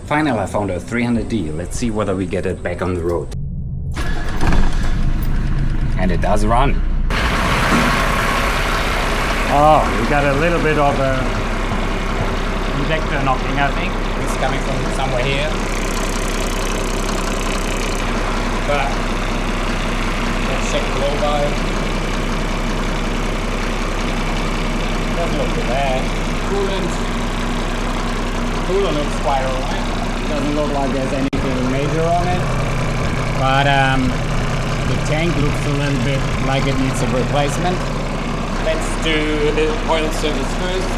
Finally I found a 300D. Let's see whether we get it back on the road. And it does run. Oh, we got a little bit of a injector knocking, I think. It's coming from somewhere here. But let's check the low valve. Doesn't look too bad. Coolant looks quite alright. Doesn't look like there's anything major on it. But the tank looks a little bit like it needs a replacement. Let's do the oil service first.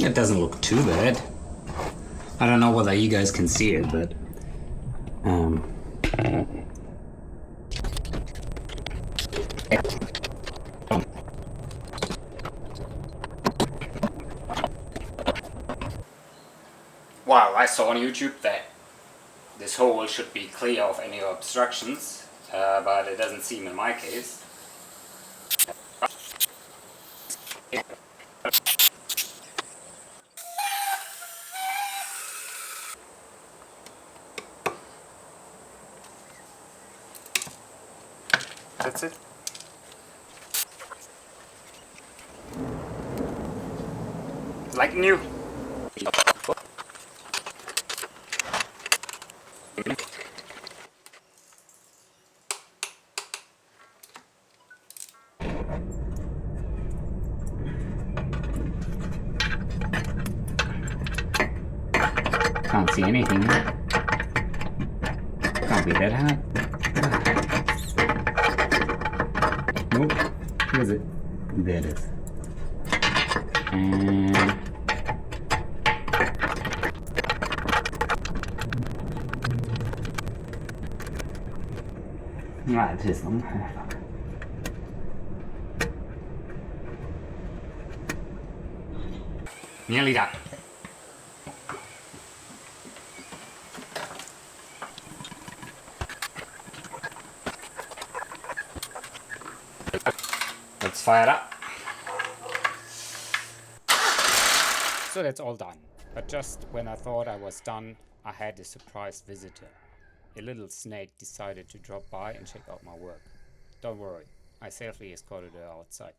It doesn't look too bad. I don't know whether you guys can see it, but wow, I saw on YouTube that this hole should be clear of any obstructions, but it doesn't seem in my case. That's it. Like new. Can't see anything. Can't be that hard. Nope. Where is it? There it is. And right, it is one. Nearly done. Let's fire it up. So that's all done. But just when I thought I was done, I had a surprise visitor. A little snake decided to drop by and check out my work. Don't worry, I safely escorted her outside.